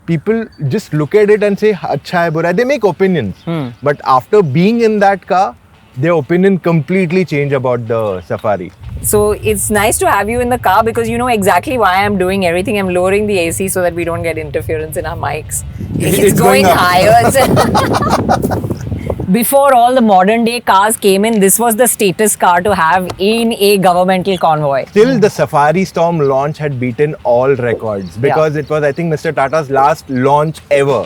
people just look at it and say, "Acha hai, bura hai." They make opinions. But after being in that car, their opinion completely changed about the Safari. So it's nice to have you in the car because you know exactly why I'm doing everything. I'm lowering the AC so that we don't get interference in our mics. It's going higher. Before all the modern day cars came in, this was the status car to have in a governmental convoy. Still, the Safari Storm launch had beaten all records because it was, I think, Mr. Tata's last launch ever.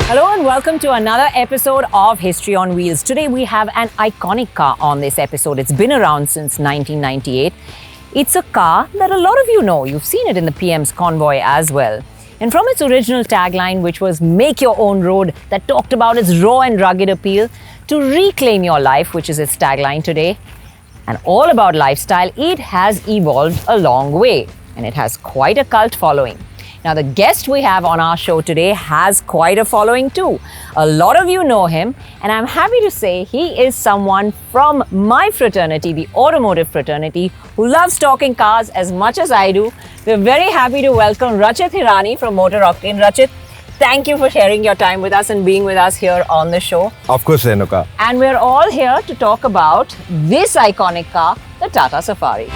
Hello and welcome to another episode of History on Wheels. Today we have an iconic car on this episode. It's been around since 1998. It's a car that a lot of you know. You've seen it in the PM's convoy as well. And from its original tagline, which was "Make Your Own Road," that talked about its raw and rugged appeal, to "Reclaim Your Life," which is its tagline today, and all about lifestyle, it has evolved a long way. And it has quite a cult following. Now, the guest we have on our show today has quite a following too. A lot of you know him, and I'm happy to say he is someone from my fraternity, the automotive fraternity, who loves talking cars as much as I do. We're very happy to welcome Rachit Hirani from MotorOctane. Rachit, thank you for sharing your time with us and being with us here on the show. Of course, Renuka. And we're all here to talk about this iconic car, the Tata Safari.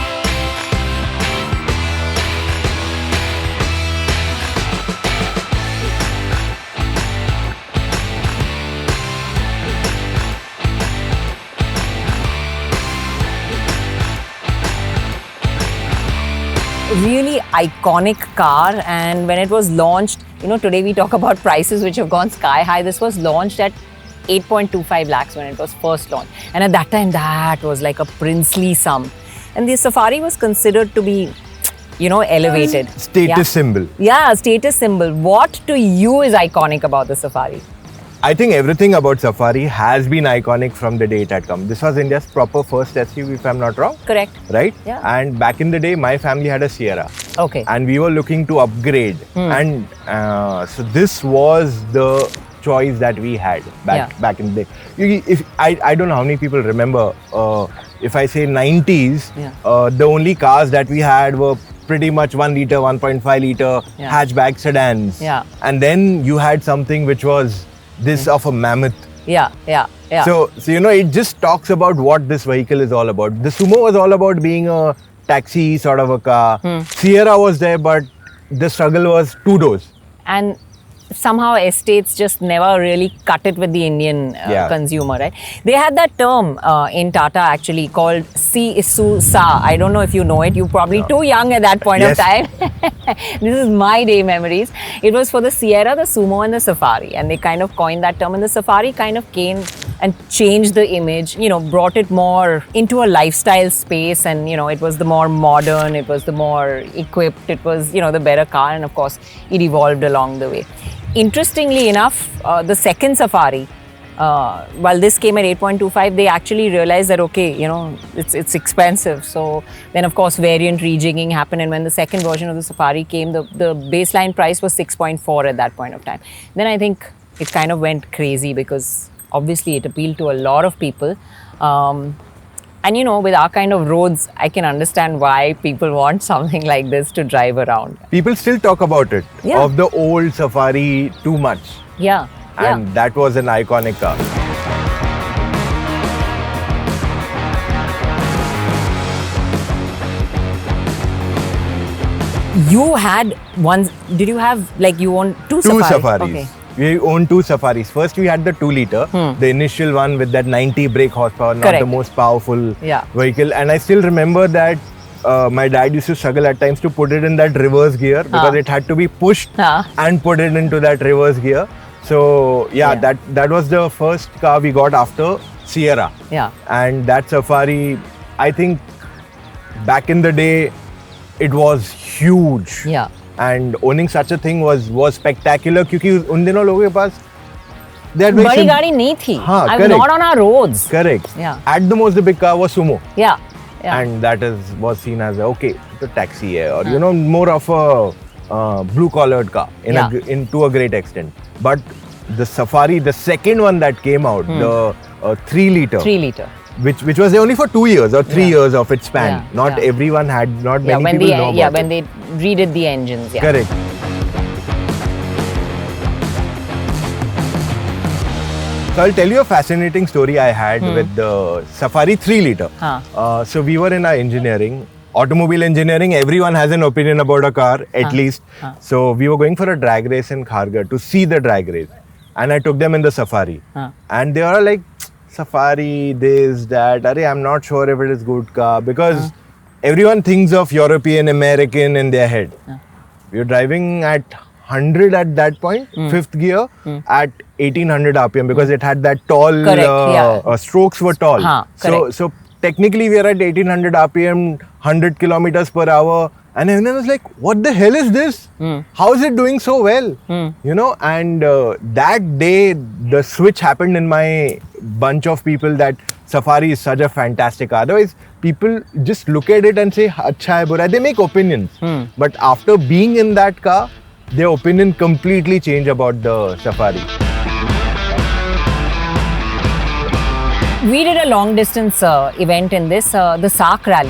Really iconic car, and when it was launched, you know, today we talk about prices which have gone sky high. This was launched at 8.25 lakhs when it was first launched, and at that time that was like a princely sum, and the Safari was considered to be, you know, elevated. Status symbol. Yeah, status symbol. What to you is iconic about the Safari? I think everything about Safari has been iconic from the day it had come. This was India's proper first SUV, if I'm not wrong. Correct. Right? Yeah. And back in the day, my family had a Sierra. Okay. And we were looking to upgrade. And so this was the choice that we had back in the day. I don't know how many people remember, if I say 90s, the only cars that we had were pretty much 1 liter, 1.5 liter hatchback sedans. Yeah. And then you had something which was this of a mammoth. Yeah. So you know, it just talks about what this vehicle is all about. The Sumo was all about being a taxi sort of a car. Sierra was there, but the struggle was two doors. And somehow estates just never really cut it with the Indian consumer, right? They had that term in Tata actually called Si Isu Sa. I don't know if you know it. You're probably too young at that point of time. This is my day memories. It was for the Sierra, the Sumo and the Safari, and they kind of coined that term, and the Safari kind of came and changed the image, you know, brought it more into a lifestyle space, and you know, it was the more modern, it was the more equipped, it was, you know, the better car, and of course it evolved along the way. Interestingly enough, the second Safari, while this came at 8.25, they actually realized that, okay, you know, it's expensive. So then, of course, variant rejigging happened. And when the second version of the Safari came, the baseline price was 6.4 at that point of time. Then I think it kind of went crazy because obviously it appealed to a lot of people. And you know, with our kind of roads, I can understand why people want something like this to drive around. People still talk about it, of the old Safari too much. Yeah. And that was an iconic car. You had one, did you have, like, you owned two Safaris? Okay. We owned two Safaris. First, we had the 2 liter, the initial one with that 90 brake horsepower, not the most powerful vehicle. And I still remember that my dad used to struggle at times to put it in that reverse gear because it had to be pushed and put it into that reverse gear. So that was the first car we got after Sierra. Yeah. And that Safari, I think back in the day, it was huge. Yeah. And owning such a thing was spectacular because उन दिनों लोगों के पास बड़ी गाड़ी नहीं थी. Not on our roads. Correct. Yeah. At the most, the big car was Sumo. Yeah. And that was seen as the taxi hai, or you know, more of a blue collared car to a great extent. But the Safari, the second one that came out, the 3 liter. 3 liter. which was there only for 2 years or 3 years of its span. Not everyone had, not many people know about it. When they redid the engines. Yeah. Correct. So I'll tell you a fascinating story I had with the Safari 3 liter. So we were in our engineering, automobile engineering, everyone has an opinion about a car at least. So we were going for a drag race in Kharghar to see the drag race. And I took them in the Safari. And they were like, Safari, this, that, I'm not sure if it is good car because everyone thinks of European, American in their head. We were driving at 100 at that point, 5th gear at 1800 RPM because it had that tall, strokes were tall. So technically we are at 1800 RPM, 100 kilometers per hour. And everyone was like, what the hell is this? How is it doing so well? You know, and that day, the switch happened in my bunch of people that Safari is such a fantastic car. Otherwise, people just look at it and say, acha hai, bura hai. They make opinions. But after being in that car, their opinion completely changed about the Safari. We did a long distance event in this, the SAARC rally.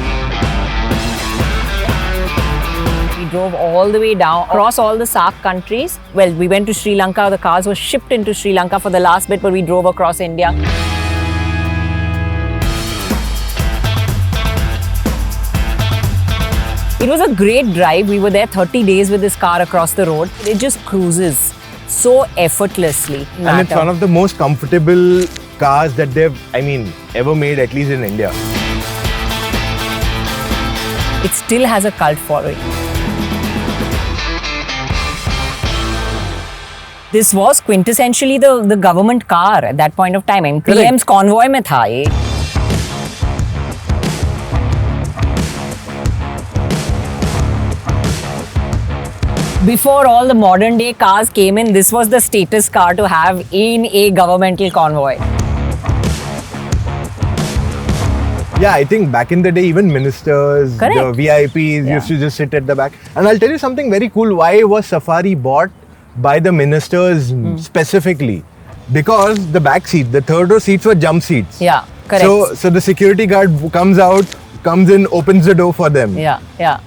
Drove all the way down across all the SAARC countries. Well, we went to Sri Lanka. The cars were shipped into Sri Lanka for the last bit, but we drove across India. It was a great drive. We were there 30 days with this car across the road. It just cruises so effortlessly. And it's one of the most comfortable cars that they've, ever made, at least in India. It still has a cult following. This was quintessentially the government car at that point of time. And PM's convoy mein tha ye. Before all the modern day cars came in, this was the status car to have in a governmental convoy. Yeah, I think back in the day, even ministers, the VIPs used to just sit at the back. And I'll tell you something very cool. Why was Safari bought by the ministers specifically? Because the back seat, the third row seats were jump seats. Yeah, correct. So the security guard comes in, opens the door for them. Yeah.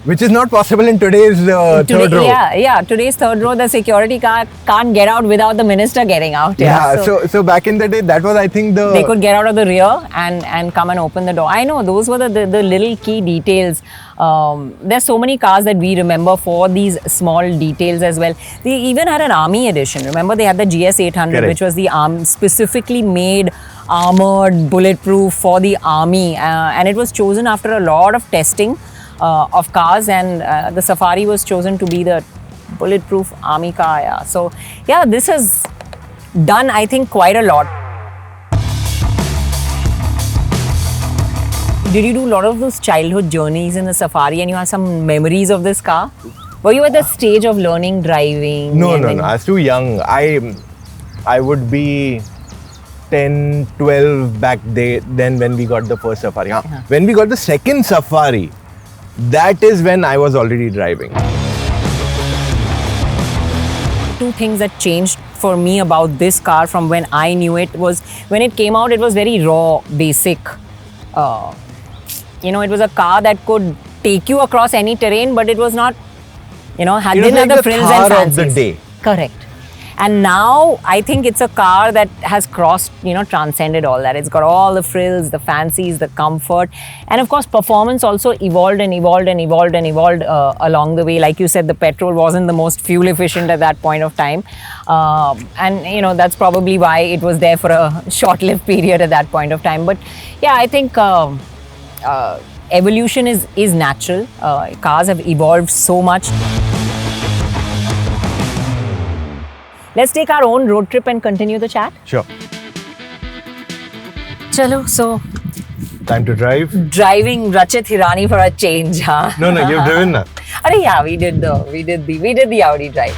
Which is not possible in today's third row. Yeah. Today's third row, the security car can't get out without the minister getting out. So back in the day, that was, I think, they could get out of the rear and come and open the door. I know, those were the little key details. There's so many cars that we remember for these small details as well. They even had an army edition. Remember, they had the GS800, which was the specifically made armored, bulletproof for the army, and it was chosen after a lot of testing of cars, and the Safari was chosen to be the bulletproof army car. Yeah. So yeah, this has done, I think, quite a lot. Did you do a lot of those childhood journeys in the Safari and you have some memories of this car? Were you at the stage of learning driving? No. I was too young. I would be 10, 12 back then when we got the first Safari. When we got the second Safari, that is when I was already driving. Two things that changed for me about this car from when I knew it was, when it came out, it was very raw, basic. It was a car that could take you across any terrain, but it was not, didn't have the frills and fancies. Of the day. Correct. And now I think it's a car that has transcended all that. It's got all the frills, the fancies, the comfort. And of course, performance also evolved along the way. Like you said, the petrol wasn't the most fuel efficient at that point of time. And that's probably why it was there for a short-lived period at that point of time. But yeah, I think evolution is natural. Cars have evolved so much. Let's take our own road trip and continue the chat. Sure. Chalo, so time to drive. Driving Rachit Hirani for a change, huh? No, you've driven now. Yeah, we did the Audi drive.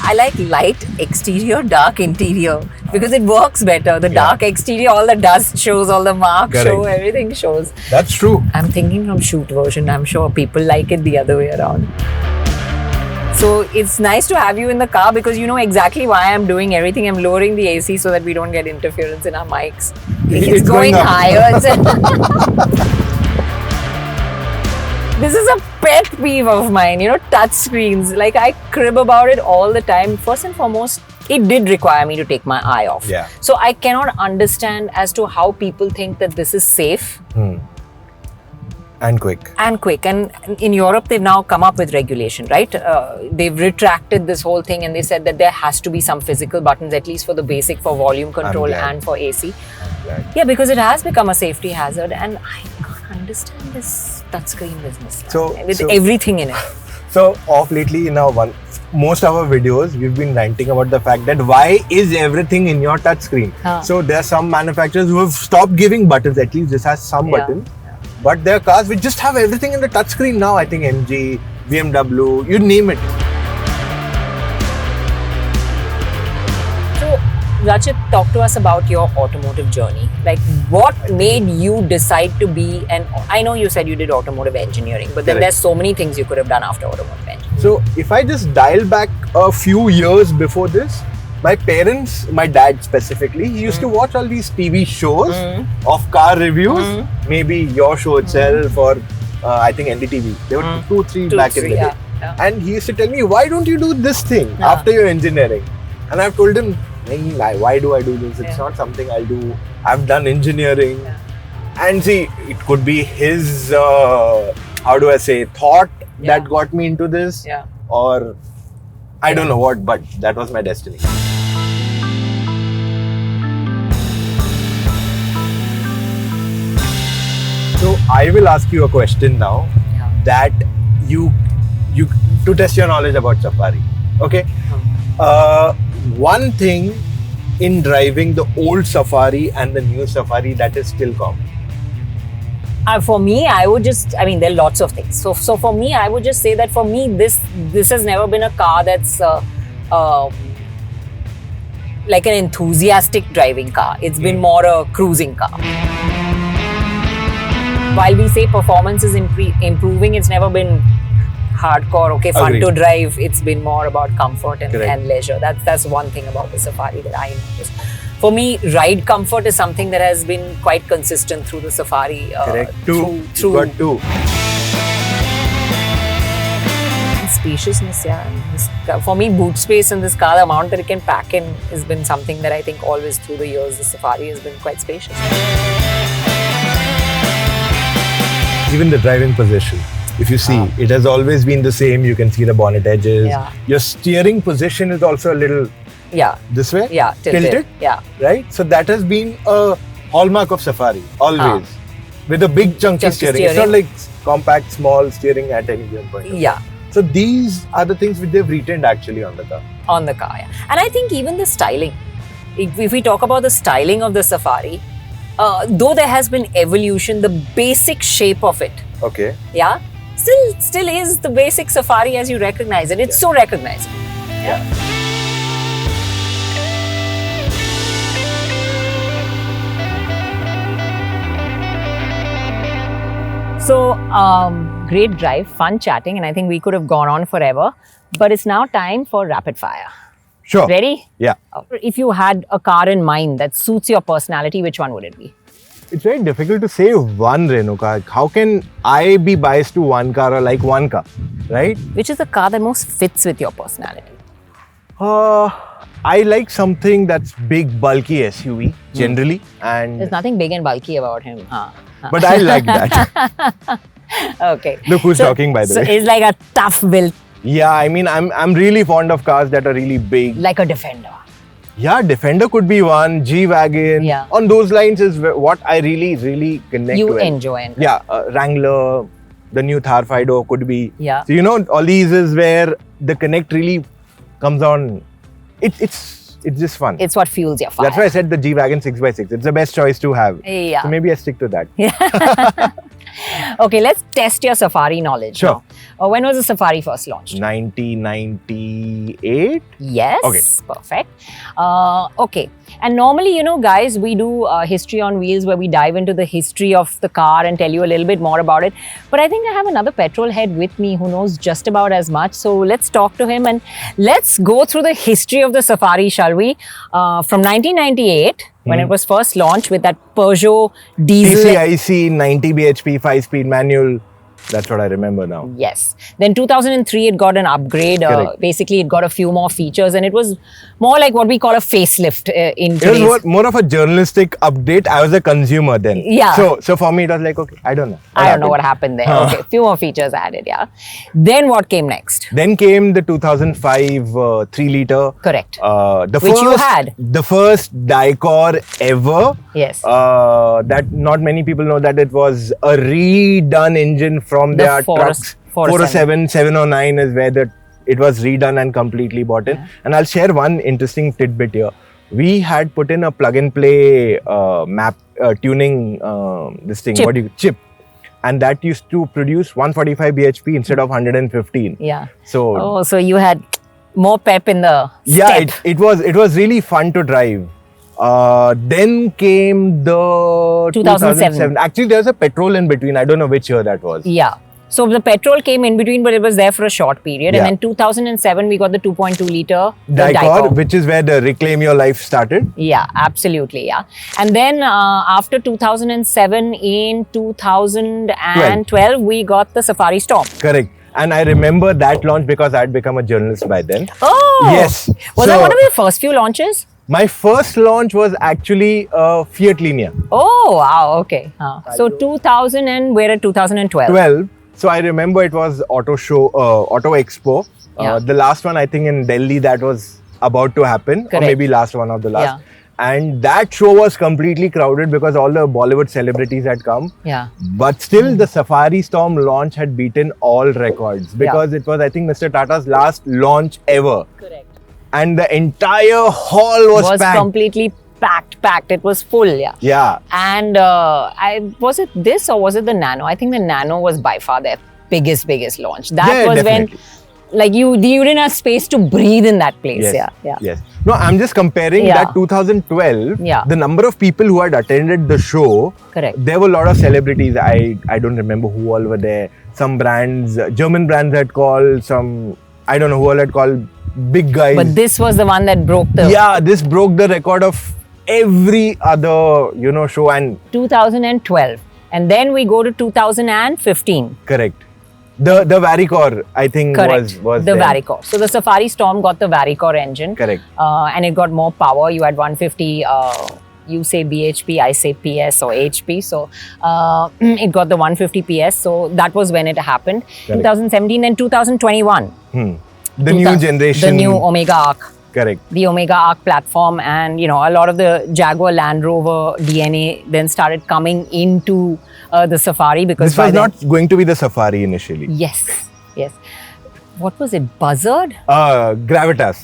I like light exterior, dark interior because it works better. The dark exterior, all the dust shows, all the marks show, everything shows. That's true. I'm thinking from shoot version. I'm sure people like it the other way around. So it's nice to have you in the car because you know exactly why I'm doing everything. I'm lowering the AC so that we don't get interference in our mics. It's going higher. This is a pet peeve of mine, you know, touch screens. Like I crib about it all the time. First and foremost, it did require me to take my eye off. Yeah. So I cannot understand as to how people think that this is safe. And quick. And in Europe, they've now come up with regulation, right? They've retracted this whole thing and they said that there has to be some physical buttons, at least for the basic, for volume control and for AC. Yeah, because it has become a safety hazard and I can't understand this touchscreen business with everything in it. So off lately, most of our videos, we've been ranting about the fact that why is everything in your touchscreen? So there are some manufacturers who have stopped giving buttons, at least this has some buttons. But there are cars which just have everything in the touchscreen now. I think MG, BMW, you name it. So, Rachit, talk to us about your automotive journey. Like, what made you decide to be I know you said you did automotive engineering, but then there's so many things you could have done after automotive engineering. So, if I just dial back a few years before this, my parents, my dad specifically, he used to watch all these TV shows of car reviews, maybe your show itself or I think NDTV. There were 2, 3 back in the day. Yeah. And he used to tell me, why don't you do this thing after your engineering? And I've told him, why do I do this? It's not something I'll do. I've done engineering. And see, it could be his, thought that got me into this. Or I don't know what, but that was my destiny. So I will ask you a question now that you to test your knowledge about Safari. Okay. One thing in driving the old Safari and the new Safari that is still common. For me, there are lots of things. So for me, I would just say that for me, this has never been a car that's like an enthusiastic driving car. It's been more a cruising car. While we say performance is improving, it's never been hardcore, fun to drive. It's been more about comfort and leisure. That's one thing about the Safari that I noticed. For me, ride comfort is something that has been quite consistent through the Safari. Correct. Two. Spaciousness, for me, boot space in this car, the amount that it can pack in has been something that I think always through the years, the Safari has been quite spacious. Even the driving position, if you see, it has always been the same. You can see the bonnet edges. Your steering position is also a little this way, tilted. Right. So that has been a hallmark of Safari always, with a big chunky steering. It's not like compact, small steering at any given point. So these are the things which they've retained actually on the car. And I think even the styling. If we talk about the styling of the Safari, though there has been evolution, the basic shape of it, still is the basic Safari as you recognize it. It's so recognizable. So, great drive, fun chatting, and I think we could have gone on forever. But it's now time for rapid fire. Sure. Ready? Yeah. If you had a car in mind that suits your personality, which one would it be? It's very difficult to say one, Renuka. How can I be biased to one car or like one car, right? Which is the car that most fits with your personality? I like something that's big, bulky SUV generally, and there's nothing big and bulky about him. But I like that. Okay. Look who's talking, by the way. So it's like a tough build. Yeah, I mean, I'm really fond of cars that are really big. Like a Defender. Yeah, Defender could be one. G-Wagon. Yeah. On those lines is what I really connect you with. Enjoy. Yeah, Wrangler, the new Thar Fido could be. Yeah. So, all these is where the connect really comes on. It's just fun. It's what fuels your fire. That's why I said the G-Wagon 6x6. It's the best choice to have. Yeah. So maybe I stick to that. Yeah. Okay, let's test your Safari knowledge. Sure. Now. When was the Safari first launched? 1998. Yes. Okay. Perfect. Okay. And normally, you know, guys, we do History on Wheels where we dive into the history of the car and tell you a little bit more about it. But I think I have another petrol head with me who knows just about as much. So let's talk to him and let's go through the history of the Safari, shall we? From 1998, when it was first launched with that Peugeot diesel. TCIC 90 bhp 5-speed manual. That's what I remember now. Yes. Then 2003, it got an upgrade. Basically, it got a few more features and it was more like what we call a facelift in today's... It was more of a journalistic update. I was a consumer then. Yeah. So for me, it was like, okay, I don't know. I don't know what happened there. Okay, few more features added, yeah. Then what came next? Then came the 2005 3-litre. Correct. Which you had. The first Dicor ever. Yes. That not many people know that it was a redone engine from their trucks. 407, 709 is where it was redone and completely bought in. And I'll share one interesting tidbit here. We had put in a plug-and-play tuning chip. And that used to produce 145 bhp instead of 115. Yeah. So so you had more pep in the step. It was really fun to drive. Then came the 2007. Actually, there's a petrol in between. I don't know which year that was. Yeah. So the petrol came in between, but it was there for a short period. And then 2007, we got the 2.2 litre Dicor, which is where the Reclaim Your Life started. Yeah, absolutely. Yeah. And then after 2007, in 2012, we got the Safari Storm. Correct. And I remember that launch because I had become a journalist by then. Oh! Yes. Was that one of your first few launches? My first launch was actually a Fiat Linea. Oh, wow. Okay. So 2000 and we're at 2012. So I remember it was Auto Expo. The last one, I think in Delhi, that was about to happen. Correct. Or maybe last one of the last. Yeah. And that show was completely crowded because all the Bollywood celebrities had come. Yeah. But still, the Safari Storm launch had beaten all records because it was, I think, Mr. Tata's last launch ever. Correct. And the entire hall was packed. Completely packed. It was full, yeah. Yeah. And was it this or was it the Nano? I think the Nano was by far their biggest launch. That was definitely. When, like, you didn't have space to breathe in that place. Yes. Yes. No, I'm just comparing that 2012. Yeah. The number of people who had attended the show. Correct. There were a lot of celebrities. I don't remember who all were there. Some brands, German brands had called. Some, I don't know who all had called. Big guys. But this was the one that broke the... Yeah, this broke the record of every other, show. And 2012. And then we go to 2015. Correct. The Varicor, I think, was the Varicor. So the Safari Storm got the Varicor engine. Correct. And it got more power. You had 150, you say BHP, I say PS or HP. So it got the 150 PS. So that was when it happened. Correct. 2017 and 2021. The new generation. The new Omega Arc. Correct. The Omega Arc platform, and a lot of the Jaguar Land Rover DNA then started coming into the Safari because this was not going to be the Safari initially. Yes. What was it? Buzzard? Gravitas.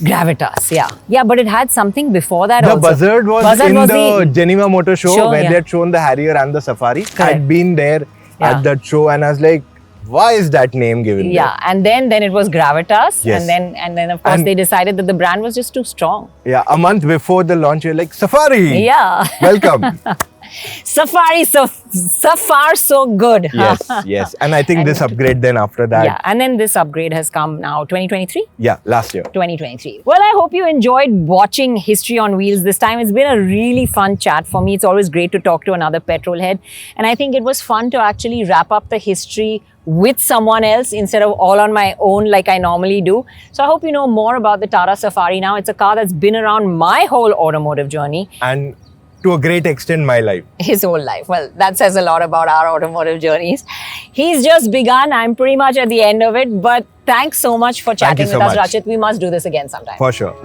Yeah, but it had something before that the also. Buzzard was in the Geneva Motor Show where they had shown the Harrier and the Safari. Correct. I had been there at that show and I was like, why is that name given? Yeah, there? and then it was Gravitas, yes. and then of course they decided that the brand was just too strong. Yeah, a month before the launch, you're like, Safari. Yeah. Welcome. Safari, so far so good. Yes. And I think this upgrade then after that. Yeah, and then this upgrade has come now 2023? Yeah, last year. 2023. Well, I hope you enjoyed watching History on Wheels this time. It's been a really fun chat for me. It's always great to talk to another petrol head. And I think it was fun to actually wrap up the history with someone else instead of all on my own like I normally do. So I hope you know more about the Tata Safari now. It's a car that's been around my whole automotive journey. And to a great extent, my life. His whole life. Well, that says a lot about our automotive journeys. He's just begun. I'm pretty much at the end of it. But thanks so much for chatting with us, Rachit. We must do this again sometime. For sure.